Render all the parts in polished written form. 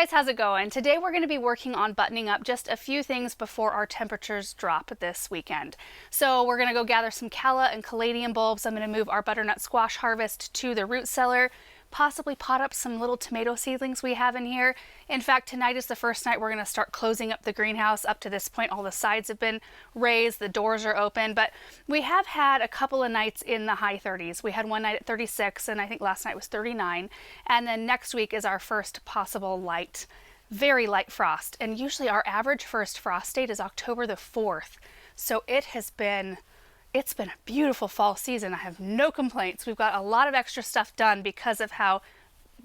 guys, how's it going? Today we're going to be working on buttoning up just a few things before our temperatures drop this weekend. So we're going to go gather some Calla and Caladium bulbs. I'm going to move our butternut squash harvest to the root cellar, possibly pot up some little tomato seedlings we have in here. In fact, tonight is the first night we're going to start closing up the greenhouse. Up to this point, all the sides have been raised, the doors are open, but we have had a couple of nights in the high 30s. We had one night at 36, and I think last night was 39. And then next week is our first possible light, very light frost. And usually our average first frost date is October the 4th. So it's been a beautiful fall season. I have no complaints. We've got a lot of extra stuff done because of how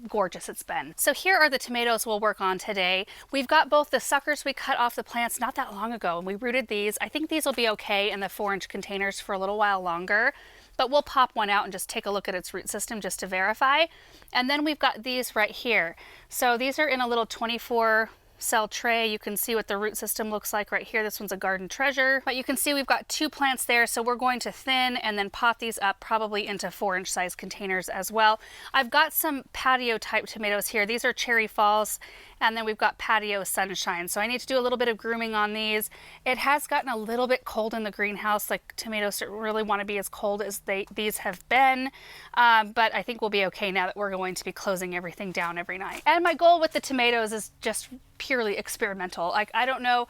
gorgeous it's been. So here are the tomatoes we'll work on today. We've got both the suckers we cut off the plants not that long ago, and we rooted these. I think these will be okay in the 4-inch containers for a little while longer, but we'll pop one out and just take a look at its root system just to verify. And then we've got these right here. So these are in a little 24 cell tray. You can see what the root system looks like right here. This one's a garden treasure, but you can see we've got 2 plants there. So we're going to thin and then pot these up probably into 4-inch size containers as well. I've got some patio type tomatoes here. These are Cherry Falls, and then we've got Patio Sunshine. So I need to do a little bit of grooming on these. It has gotten a little bit cold in the greenhouse. Like, tomatoes don't really want to be as cold as these have been, but I think we'll be okay now that we're going to be closing everything down every night. And my goal with the tomatoes is just purely experimental. Like, I don't know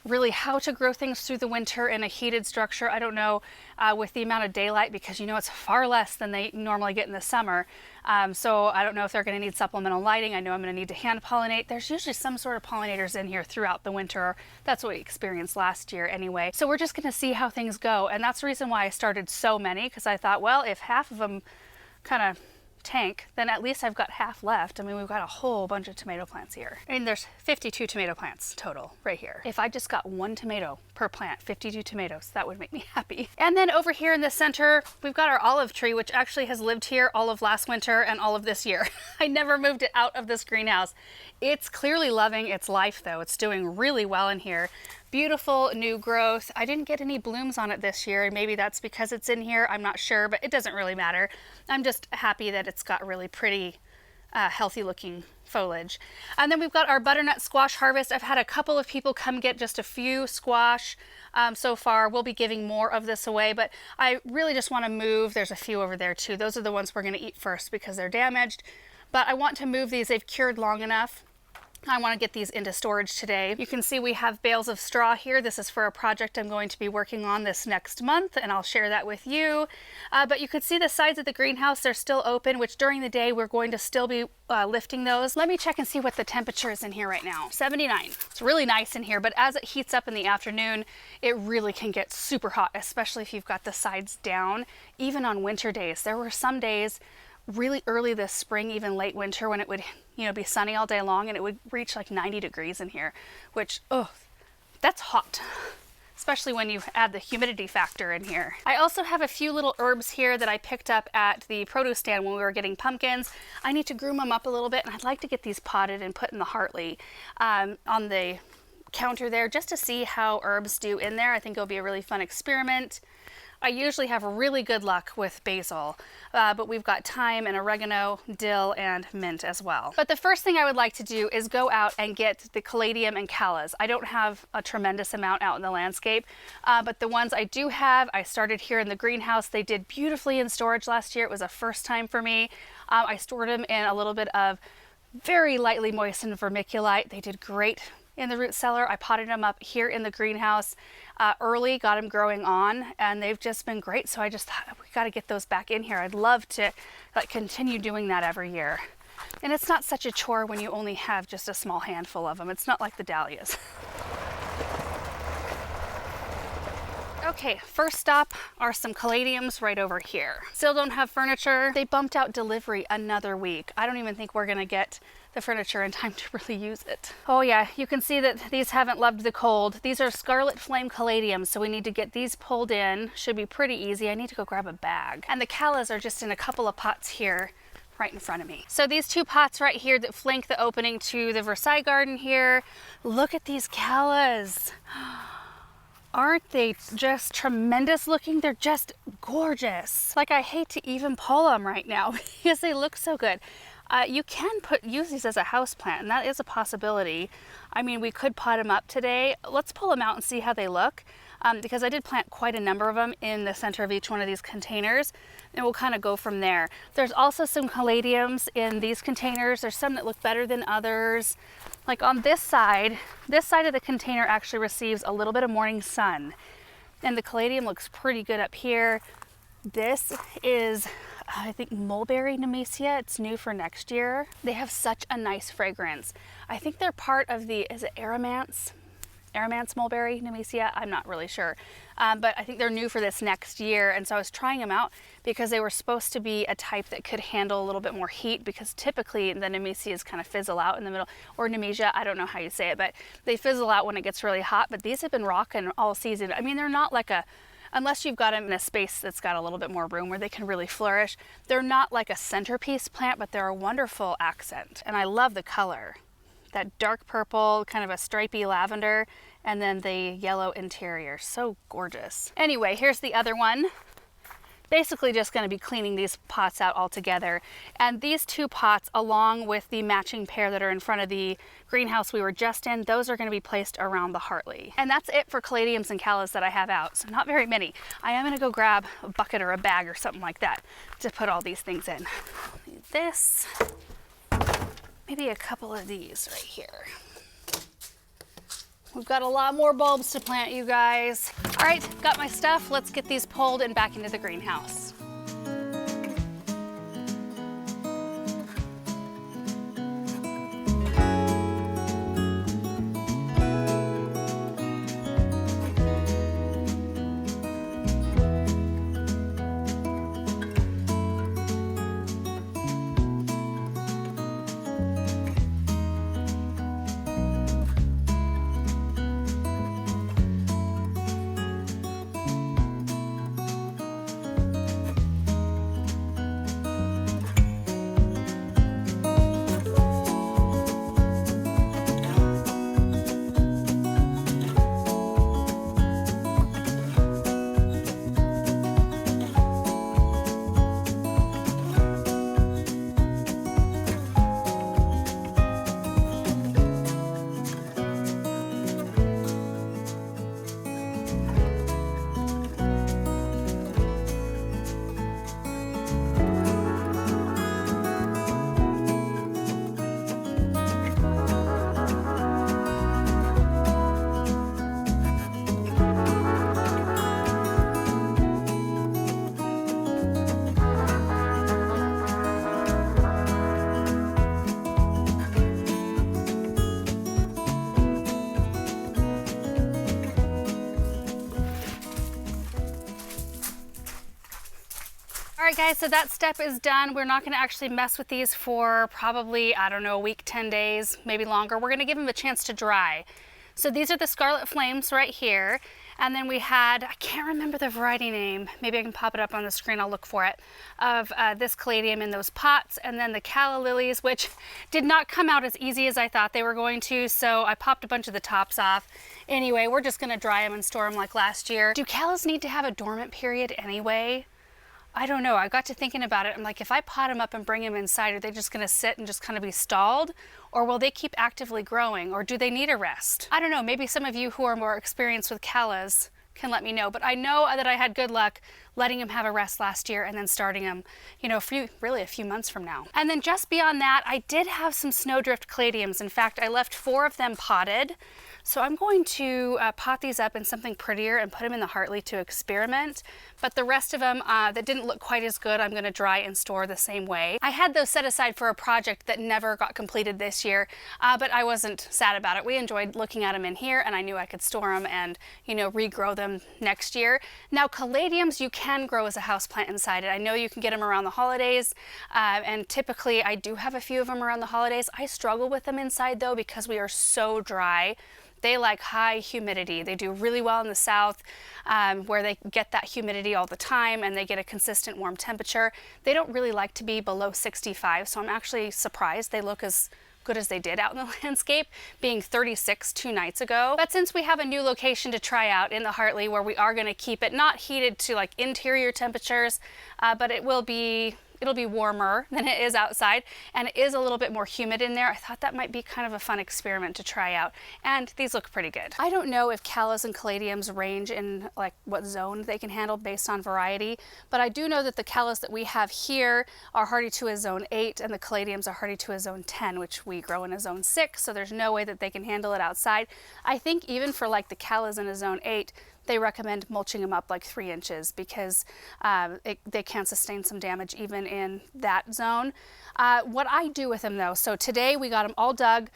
really how to grow things through the winter in a heated structure. I don't know with the amount of daylight, because you know it's far less than they normally get in the summer. So I don't know if they're going to need supplemental lighting. I know I'm going to need to hand pollinate. There's usually some sort of pollinators in here throughout the winter. That's what we experienced last year anyway. So we're just going to see how things go. And that's the reason why I started so many, because I thought, well, if half of them kind of tank, then at least I've got half left. I mean, we've got a whole bunch of tomato plants here. I mean, there's 52 tomato plants total right here. If I just got 1 tomato per plant, 52 tomatoes, that would make me happy. And then over here in the center, we've got our olive tree, which actually has lived here all of last winter and all of this year. I never moved it out of this greenhouse. It's clearly loving its life though. It's doing really well in here. Beautiful new growth. I didn't get any blooms on it this year, and maybe that's because it's in here. I'm not sure, but it doesn't really matter. I'm just happy that it's got really pretty, healthy looking foliage. And then we've got our butternut squash harvest. I've had a couple of people come get just a few squash so far. We'll be giving more of this away, but I really just want to move. There's a few over there too. Those are the ones we're going to eat first because they're damaged, but I want to move these. They've cured long enough. I want to get these into storage today. You can see we have bales of straw here. This is for a project I'm going to be working on this next month, and I'll share that with you. But you could see the sides of the greenhouse, they're still open, which during the day we're going to still be lifting those. Let me check and see what the temperature is in here right now. 79. It's really nice in here, but as it heats up in the afternoon, it really can get super hot, especially if you've got the sides down. Even on winter days, there were some days really early this spring, even late winter, when it would, be sunny all day long, and it would reach like 90 degrees in here, which, oh, that's hot, especially when you add the humidity factor in here. I also have a few little herbs here that I picked up at the produce stand when we were getting pumpkins. I need to groom them up a little bit, and I'd like to get these potted and put in the Hartley on the counter there, just to see how herbs do in there. I think it'll be a really fun experiment. I usually have really good luck with basil, but we've got thyme and oregano, dill, and mint as well. But the first thing I would like to do is go out and get the Caladium and Callas. I don't have a tremendous amount out in the landscape, but the ones I do have, I started here in the greenhouse. They did beautifully in storage last year. It was a first time for me. I stored them in a little bit of very lightly moistened vermiculite. They did great in the root cellar. I potted them up here in the greenhouse early, got them growing on, and they've just been great. So I just thought, we got to get those back in here. I'd love to continue doing that every year. And it's not such a chore when you only have just a small handful of them. It's not like the dahlias. Okay, first stop are some caladiums right over here. Still don't have furniture. They bumped out delivery another week. I don't even think we're gonna get the furniture in time to really use it. Oh yeah, you can see that these haven't loved the cold. These are scarlet flame caladiums, so we need to get these pulled in. Should be pretty easy. I need to go grab a bag. And the callas are just in a couple of pots here right in front of me. So these 2 pots right here that flank the opening to the Versailles garden here. Look at these callas. Aren't they just tremendous looking? They're just gorgeous. Like, I hate to even pull them right now because they look so good. You can use these as a house plant, and that is a possibility. I mean, we could pot them up today. Let's pull them out and see how they look, because I did plant quite a number of them in the center of each one of these containers, and we'll kind of go from there. There's also some caladiums in these containers. There's some that look better than others. Like on this side of the container actually receives a little bit of morning sun, and the caladium looks pretty good up here. This is, I think, mulberry nemesia. It's new for next year. They have such a nice fragrance. I think they're part of the, is it Aramance mulberry nemesia? I'm not really sure. But I think they're new for this next year. And so I was trying them out because they were supposed to be a type that could handle a little bit more heat, because typically the nemesias kind of fizzle out in the middle, or nemesia, I don't know how you say it, but they fizzle out when it gets really hot. But these have been rocking all season. I mean, they're not like a, unless you've got them in a space that's got a little bit more room where they can really flourish, they're not like a centerpiece plant, but they're a wonderful accent. And I love the color. That dark purple, kind of a stripy lavender, and then the yellow interior. So gorgeous. Anyway, here's the other one. Basically just going to be cleaning these pots out all together. And these two pots, along with the matching pair that are in front of the greenhouse we were just in, those are going to be placed around the Hartley. And that's it for caladiums and callas that I have out. So not very many. I am going to go grab a bucket or a bag or something like that to put all these things in. Need this. Maybe a couple of these right here. We've got a lot more bulbs to plant, you guys. All right, got my stuff. Let's get these pulled and back into the greenhouse. All right guys, so that step is done. We're not going to actually mess with these for probably, I don't know, a week, 10 days, maybe longer. We're going to give them a chance to dry. So these are the Scarlet Flames right here. And then we had, I can't remember the variety name, maybe I can pop it up on the screen, I'll look for it, of this caladium in those pots. And then the Calla lilies, which did not come out as easy as I thought they were going to, so I popped a bunch of the tops off. Anyway, we're just going to dry them and store them like last year. Do callas need to have a dormant period anyway? I don't know. I got to thinking about it. I'm like, if I pot them up and bring them inside, are they just going to sit and just kind of be stalled? Or will they keep actively growing? Or do they need a rest? I don't know. Maybe some of you who are more experienced with callas can let me know. But I know that I had good luck letting them have a rest last year and then starting them, you know, really a few months from now. And then just beyond that, I did have some snowdrift caladiums. In fact, I left 4 of them potted. So I'm going to pot these up in something prettier and put them in the Hartley to experiment. But the rest of them that didn't look quite as good, I'm going to dry and store the same way. I had those set aside for a project that never got completed this year, but I wasn't sad about it. We enjoyed looking at them in here, and I knew I could store them and, you know, regrow them next year. Now, caladiums you can grow as a houseplant inside it. I know you can get them around the holidays, and typically I do have a few of them around the holidays. I struggle with them inside though because we are so dry. They like high humidity. They do really well in the south where they get that humidity all the time and they get a consistent warm temperature. They don't really like to be below 65, so I'm actually surprised they look as good as they did out in the landscape, being 36 2 nights ago. But since we have a new location to try out in the Hartley where we are going to keep it not heated to like interior temperatures, but it will be it'll be warmer than it is outside, and it is a little bit more humid in there. I thought that might be kind of a fun experiment to try out, and these look pretty good. I don't know if Callas and Caladiums range in like what zone they can handle based on variety, but I do know that the Callas that we have here are hardy to a zone 8 and the Caladiums are hardy to a zone 10, which we grow in a zone 6, so there's no way that they can handle it outside. I think even for like the Callas in a zone 8, they recommend mulching them up like 3 inches because they can sustain some damage even in that zone. What I do with them though, so today we got them all dug.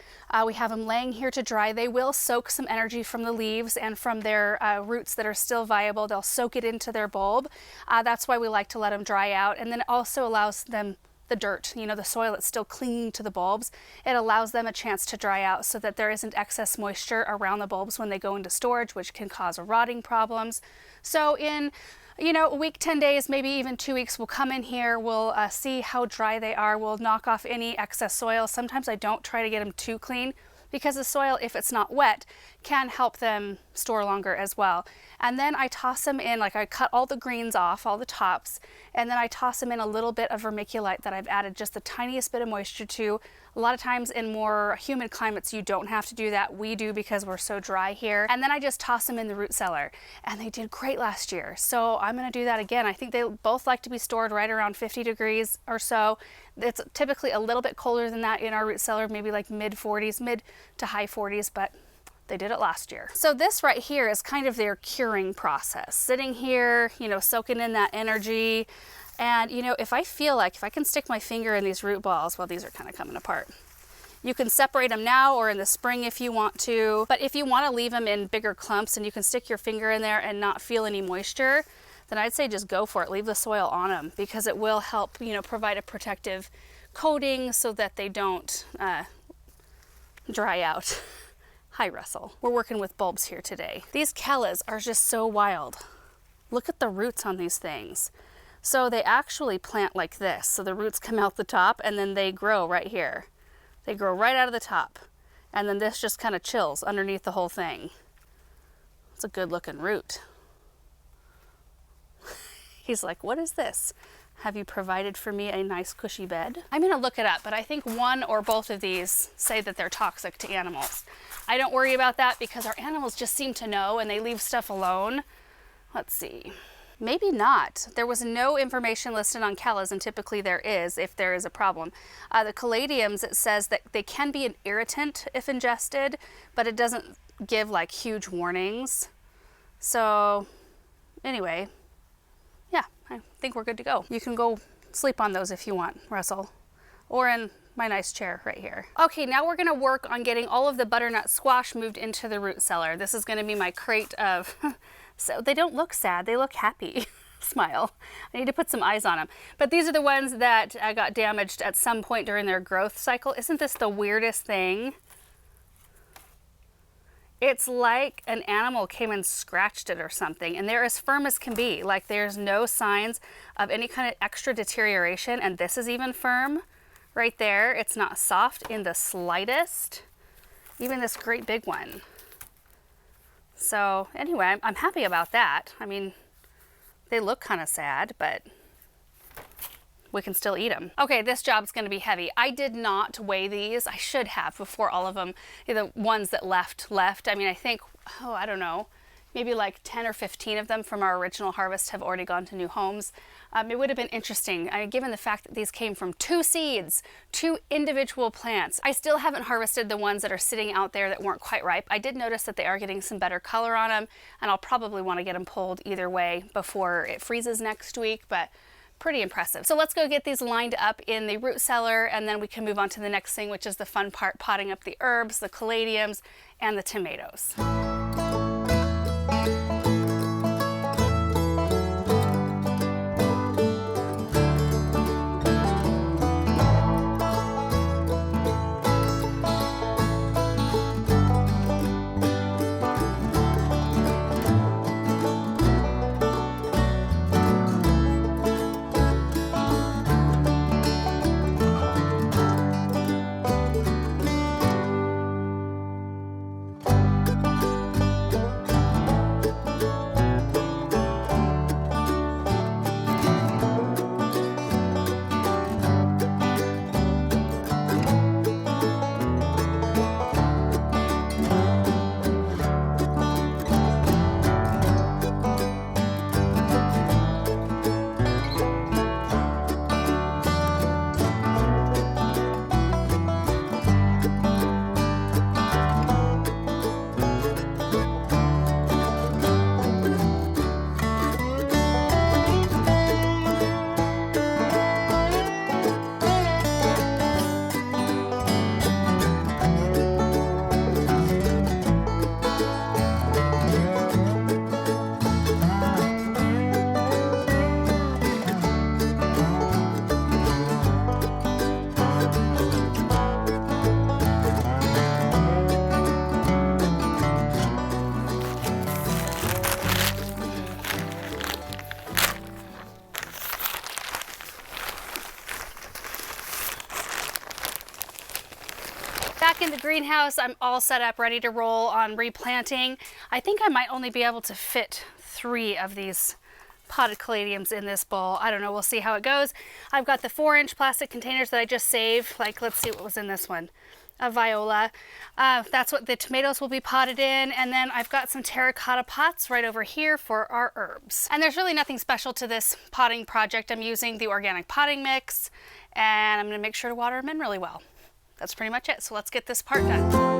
We have them laying here to dry. They will soak some energy from the leaves and from their roots that are still viable. They'll soak it into their bulb. That's why we like to let them dry out, and then it also allows them the dirt, you know, the soil that's still clinging to the bulbs. It allows them a chance to dry out so that there isn't excess moisture around the bulbs when they go into storage, which can cause rotting problems. So in, you know, a week, 10 days, maybe even 2 weeks, we'll come in here, we'll see how dry they are, we'll knock off any excess soil. Sometimes I don't try to get them too clean because the soil, if it's not wet, can help them store longer as well. And then I toss them in, like I cut all the greens off, all the tops, and then I toss them in a little bit of vermiculite that I've added just the tiniest bit of moisture to. A lot of times in more humid climates, you don't have to do that. We do because we're so dry here. And then I just toss them in the root cellar, and they did great last year. So I'm gonna do that again. I think they both like to be stored right around 50 degrees or so. It's typically a little bit colder than that in our root cellar, maybe like mid to high 40s, but they did it last year. So this right here is kind of their curing process. Sitting here, you know, soaking in that energy. And, you know, if I feel like, if I can stick my finger in these root balls, well, these are kind of coming apart. You can separate them now or in the spring if you want to. But if you want to leave them in bigger clumps and you can stick your finger in there and not feel any moisture, then I'd say just go for it. Leave the soil on them because it will help, you know, provide a protective coating so that they don't dry out. Hi, Russell. We're working with bulbs here today. These Callas are just so wild. Look at the roots on these things. So they actually plant like this. So the roots come out the top and then they grow right here. They grow right out of the top. And then this just kind of chills underneath the whole thing. It's a good looking root. He's like, what is this? Have you provided for me a nice cushy bed? I'm gonna look it up, but I think one or both of these say that they're toxic to animals. I don't worry about that because our animals just seem to know and they leave stuff alone. Let's see. Maybe not. There was no information listed on Callas, and typically there is if there is a problem. The Caladiums, it says that they can be an irritant if ingested, but it doesn't give like huge warnings. So anyway, yeah, I think we're good to go. You can go sleep on those if you want, Russell, or in my nice chair right here. Okay, now we're gonna work on getting all of the butternut squash moved into the root cellar. This is gonna be my crate of, so they don't look sad, they look happy. Smile. I need to put some eyes on them. But these are the ones that got damaged at some point during their growth cycle. Isn't this the weirdest thing? It's like an animal came and scratched it or something, and they're as firm as can be. Like there's no signs of any kind of extra deterioration, and this is even firm right there. It's not soft in the slightest, even this great big one. So anyway, I'm happy about that. I mean, they look kind of sad, but we can still eat them. Okay, this job's gonna be heavy. I did not weigh these. I should have before all of them, the ones that left. I mean, I think, oh, I don't know, maybe like 10 or 15 of them from our original harvest have already gone to new homes. It would have been interesting, given the fact that these came from 2 seeds, 2 individual plants. I still haven't harvested the ones that are sitting out there that weren't quite ripe. I did notice that they are getting some better color on them, and I'll probably want to get them pulled either way before it freezes next week, but pretty impressive. So let's go get these lined up in the root cellar, and then we can move on to the next thing, which is the fun part, potting up the herbs, the caladiums, and the tomatoes. greenhouse. I'm all set up, ready to roll on replanting. I think I might only be able to fit 3 of these potted caladiums in this bowl. I don't know, we'll see how it goes. I've got the 4-inch plastic containers that I just saved. Like, let's see what was in this one. A viola. That's what the tomatoes will be potted in. And then I've got some terracotta pots right over here for our herbs. And there's really nothing special to this potting project. I'm using the organic potting mix, and I'm gonna make sure to water them in really well. That's pretty much it. So let's get this part done.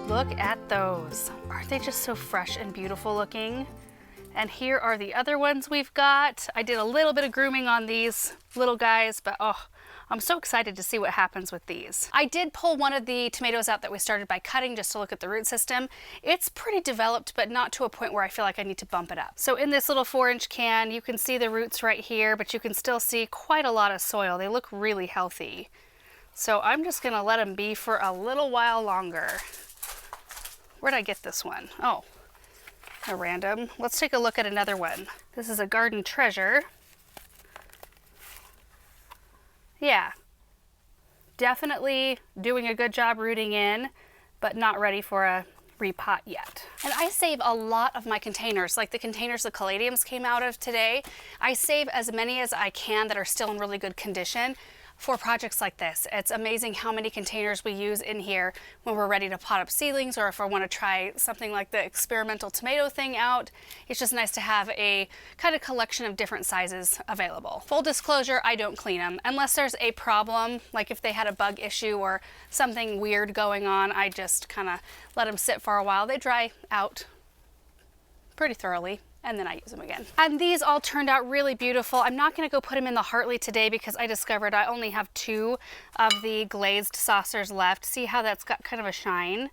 Look at those. Aren't they just so fresh and beautiful looking? And here are the other ones we've got. I did a little bit of grooming on these little guys, but oh, I'm so excited to see what happens with these. I did pull one of the tomatoes out that we started by cutting just to look at the root system. It's pretty developed, but not to a point where I feel like I need to bump it up. So in this little 4-inch can, you can see the roots right here, but you can still see quite a lot of soil. They look really healthy. So I'm just gonna let them be for a little while longer. Where'd I get this one? Oh, a random. Let's take a look at another one. This is a garden treasure. Yeah, definitely doing a good job rooting in, but not ready for a repot yet. And I save a lot of my containers, like the containers the caladiums came out of today. I save as many as I can that are still in really good condition for projects like this. It's amazing how many containers we use in here when we're ready to pot up seedlings, or if I want to try something like the experimental tomato thing out. It's just nice to have a kind of collection of different sizes available. Full disclosure, I don't clean them unless there's a problem, like if they had a bug issue or something weird going on. I just kind of let them sit for a while. They dry out pretty thoroughly, and then I use them again. And these all turned out really beautiful. I'm not gonna go put them in the Hartley today because I discovered I only have 2 of the glazed saucers left. See how that's got kind of a shine?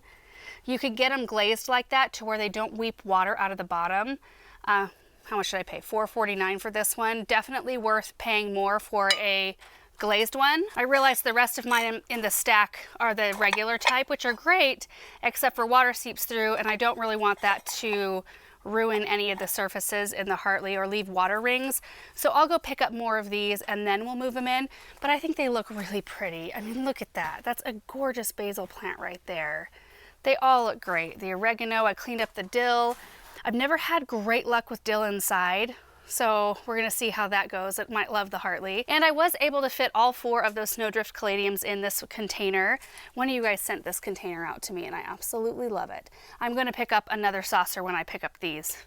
You could get them glazed like that to where they don't weep water out of the bottom. How much should I pay? $4.49 for this one. Definitely worth paying more for a glazed one. I realized the rest of mine in the stack are the regular type, which are great, except for water seeps through, and I don't really want that to ruin any of the surfaces in the Hartley or leave water rings. So I'll go pick up more of these and then we'll move them in. But I think they look really pretty. I mean, look at that. That's a gorgeous basil plant right there. They all look great. The oregano, I cleaned up the dill. I've never had great luck with dill inside, so we're gonna see how that goes. It might love the Hartley. And I was able to fit all 4 of those snowdrift caladiums in this container. One of you guys sent this container out to me and I absolutely love it. I'm gonna pick up another saucer when I pick up these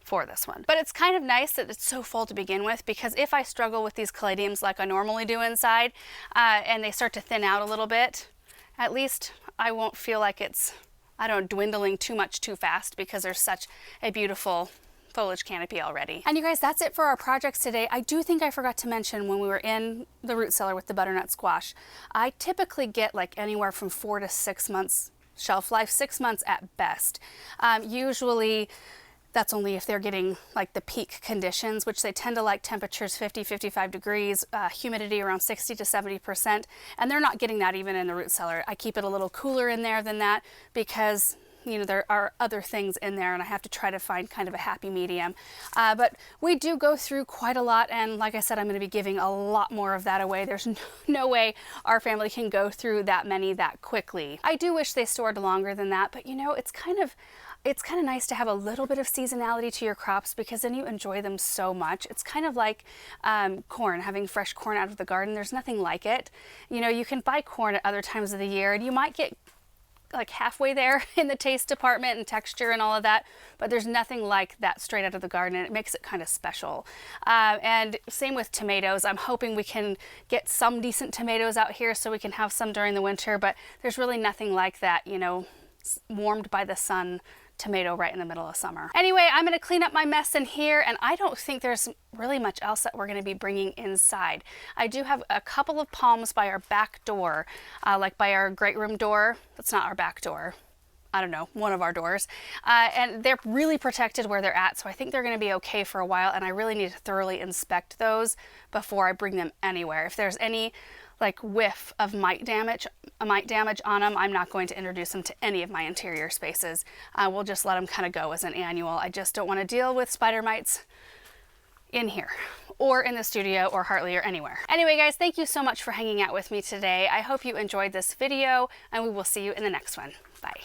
for this one. But it's kind of nice that it's so full to begin with, because if I struggle with these caladiums like I normally do inside, and they start to thin out a little bit, at least I won't feel like it's, I don't know, dwindling too much too fast, because there's such a beautiful foliage canopy already. And you guys, that's it for our projects today. I do think I forgot to mention when we were in the root cellar with the butternut squash, I typically get like anywhere from 4 to 6 months shelf life, 6 months at best. Usually that's only if they're getting like the peak conditions, which they tend to like temperatures 50, 55 degrees, humidity around 60 to 70%. And they're not getting that even in the root cellar. I keep it a little cooler in there than that because, you know, there are other things in there and I have to try to find kind of a happy medium. But we do go through quite a lot, and like I said, I'm going to be giving a lot more of that away. There's no way our family can go through that many that quickly. I do wish they stored longer than that, but you know, it's kind of, it's kind of nice to have a little bit of seasonality to your crops because then you enjoy them so much. It's kind of like corn, having fresh corn out of the garden. There's nothing like it. You know, you can buy corn at other times of the year and you might get like halfway there in the taste department and texture and all of that, but there's nothing like that straight out of the garden, and it makes it kind of special. And same with tomatoes. I'm hoping we can get some decent tomatoes out here so we can have some during the winter, but there's really nothing like that, you know, warmed by the sun tomato right in the middle of summer. Anyway, I'm going to clean up my mess in here, and I don't think there's really much else that we're going to be bringing inside. I do have a couple of palms by our back door, like by our great room door. That's not our back door. I don't know, one of our doors. And they're really protected where they're at, so I think they're going to be okay for a while, and I really need to thoroughly inspect those before I bring them anywhere. If there's any like whiff of mite damage on them, I'm not going to introduce them to any of my interior spaces. We'll just let them kind of go as an annual. I just don't want to deal with spider mites in here or in the studio or hardly or anywhere. Anyway, guys, thank you so much for hanging out with me today. I hope you enjoyed this video, and we will see you in the next one. Bye.